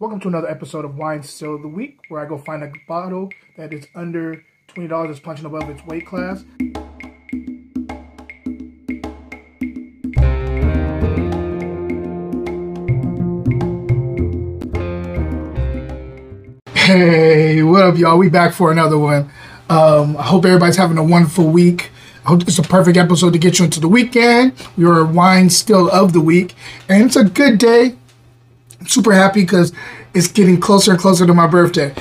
Welcome to another episode of Wine Still of the Week, where I go find a bottle that is under $20 that's punching above its weight class. Hey, what up, y'all? We back for another one. I hope everybody's having a wonderful week. I hope it's a perfect episode to get you into the weekend. Your Wine Still of the Week, and it's a good day. I'm super happy because it's getting closer and closer to my birthday.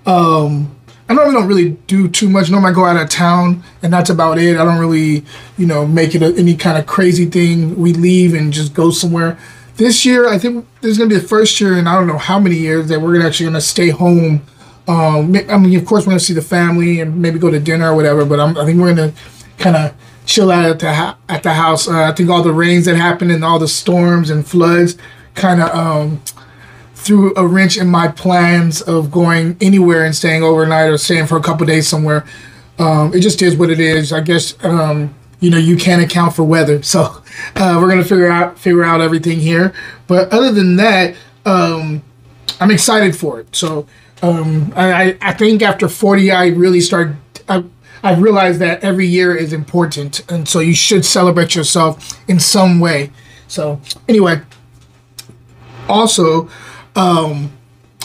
I normally don't really do too much. Normally I go out of town, and that's about it. I don't really, make it any kind of crazy thing. We leave and just go somewhere. This year, I think this is going to be the first year in I don't know how many years that we're actually going to stay home. I mean, of course, we're going to see the family and maybe go to dinner or whatever, but I think we're going to kind of chill out at the house. I think all the rains that happened and all the storms and floods kind of threw a wrench in my plans of going anywhere and staying overnight or staying for a couple days somewhere. It just is what it is. I guess you can't account for weather, so we're gonna figure out everything here. But other than that, I'm excited for it. So I think after 40, I realized that every year is important, and so you should celebrate yourself in some way. So anyway, also, I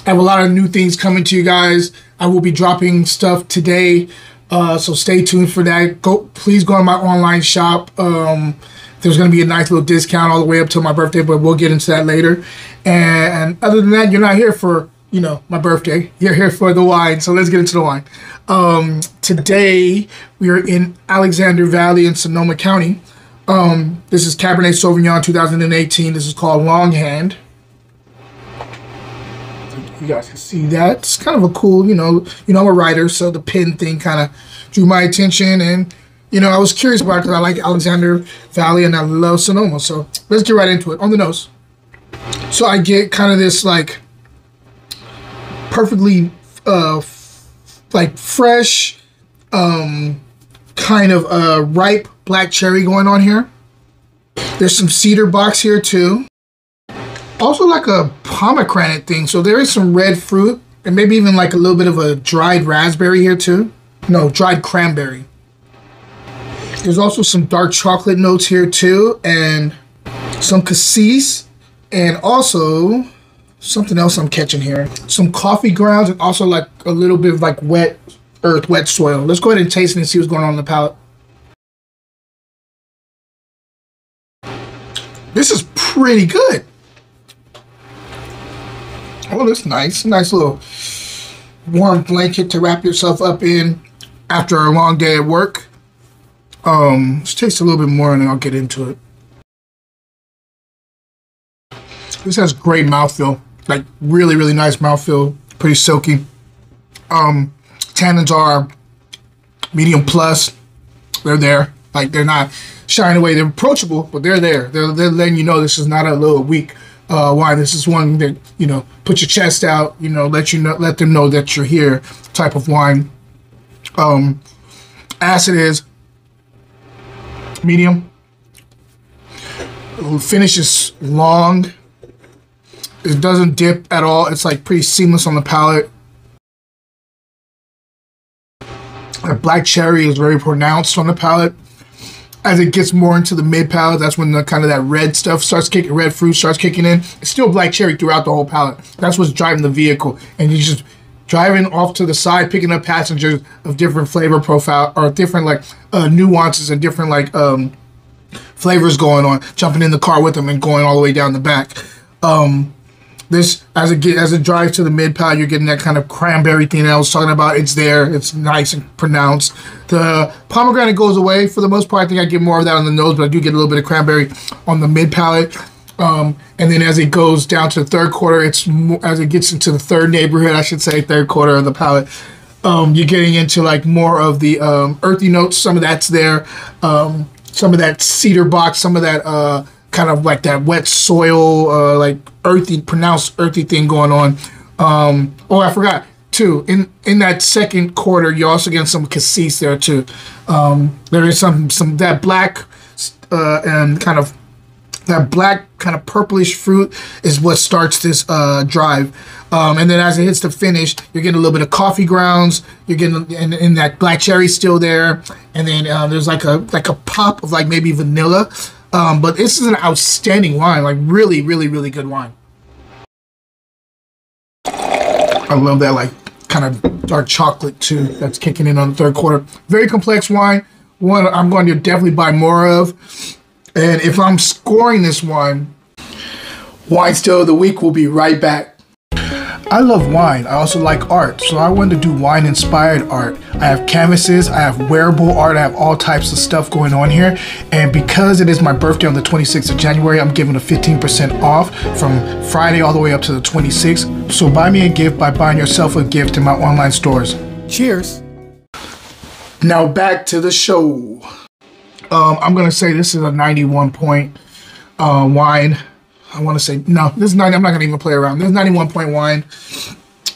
have a lot of new things coming to you guys. I will be dropping stuff today, so stay tuned for that. Please go on my online shop. There's going to be a nice little discount all the way up till my birthday, but we'll get into that later. And other than that, you're not here for my birthday. You're here for the wine, so let's get into the wine. Today, we are in Alexander Valley in Sonoma County. This is Cabernet Sauvignon 2018. This is called Longhand. You guys can see that. It's kind of a cool, I'm a writer, so the pin thing kind of drew my attention. And, I was curious about it because I like Alexander Valley and I love Sonoma. So let's get right into it. On the nose. So I get kind of this, perfectly, fresh, kind of ripe black cherry going on here. There's some cedar box here, too. Also like a pomegranate thing, so there is some red fruit and maybe even like a little bit of a dried raspberry here too. No, dried cranberry. There's also some dark chocolate notes here too, and some cassis, and also something else I'm catching here. Some coffee grounds and also like a little bit of like wet earth, wet soil. Let's go ahead and taste it and see what's going on in the palate. This is pretty good. Oh, that's nice. Nice little warm blanket to wrap yourself up in after a long day at work. Let's taste a little bit more and then I'll get into it. This has great mouthfeel. Like really, really nice mouthfeel. Pretty silky. Tannins are medium plus. They're there. Like they're not shying away. They're approachable, but they're there. They're letting you know this is not a little weak wine. This is one that put your chest out, let them know that you're here type of wine. Acid is medium. Finish is long. It doesn't dip at all. It's like pretty seamless on the palate. The black cherry is very pronounced on the palate. As it gets more into the mid palate, that's when the kind of that red stuff starts kicking, red fruit starts kicking in. It's still black cherry throughout the whole palate. That's what's driving the vehicle. And you're just driving off to the side, picking up passengers of different flavor profile or different nuances and different flavors going on, jumping in the car with them and going all the way down the back. This, as it drives to the mid palate, you're getting that kind of cranberry thing that I was talking about. It's there. It's nice and pronounced. The pomegranate goes away for the most part. I think I get more of that on the nose, but I do get a little bit of cranberry on the mid palate. And then as it goes down to the third quarter, as it gets into the third neighborhood, I should say, third quarter of the palate, you're getting into more of the earthy notes. Some of that's there. Some of that cedar box. Some of that kind of like that wet soil, earthy, pronounced earthy thing going on. Oh, I forgot too. In that second quarter, you're also getting some cassis there too. There is some that black and kind of That black kind of purplish fruit is what starts this drive. And then as it hits the finish, you're getting a little bit of coffee grounds. You're getting and that black cherry still there. And then there's like a pop of like maybe vanilla. But this is an outstanding wine, like really, really, really good wine. I love that like kind of dark chocolate too. That's kicking in on the third quarter. Very complex wine. One I'm going to definitely buy more of. And if I'm scoring this wine Still of the Week will be right back. I love wine. I also like art, so I wanted to do wine-inspired art. I have canvases, I have wearable art, I have all types of stuff going on here. And because it is my birthday on the 26th of January, I'm giving a 15% off from Friday all the way up to the 26th. So buy me a gift by buying yourself a gift in my online stores. Cheers. Now back to the show. I'm gonna say this is a 91 point wine. I want to say, no, this is 90, I'm not going to even play around. This is 91 point wine.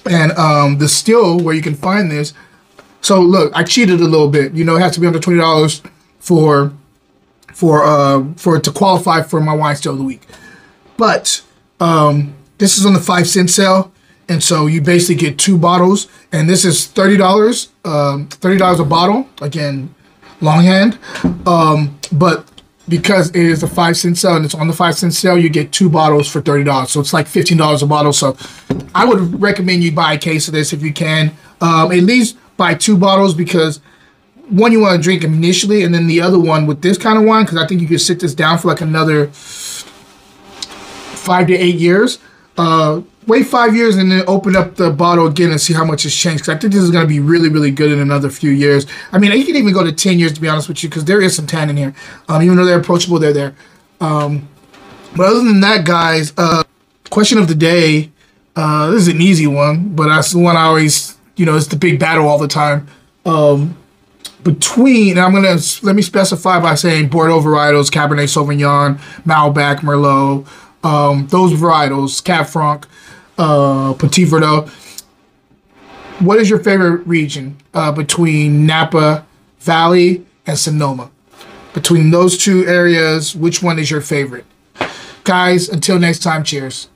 And the still where you can find this. So look, I cheated a little bit. You know, it has to be under $20 for it to qualify for my wine still of the week. But this is on the 5-cent sale. And so you basically get 2 bottles. And this is $30, $30 a bottle. Again, longhand. But because it is a 5-cent sale and it's on the 5-cent sale, you get 2 bottles for $30. So it's like $15 a bottle. So I would recommend you buy a case of this if you can. At least buy 2 bottles because one you want to drink initially, and then the other one with this kind of wine, because I think you could sit this down for like another 5 to 8 years. Wait 5 years and then open up the bottle again and see how much has changed. Because I think this is going to be really, really good in another few years. I mean, you can even go to 10 years, to be honest with you, because there is some tan in here. Even though they're approachable, they're there. But other than that, guys, question of the day. This is an easy one, but that's the one I always, it's the big battle all the time. Let me specify by saying Bordeaux varietals, Cabernet Sauvignon, Malbec, Merlot, those varietals, Cab Franc, Petit Verdot. What is your favorite region between Napa Valley and Sonoma? Between those two areas, which one is your favorite? Guys, until next time, cheers.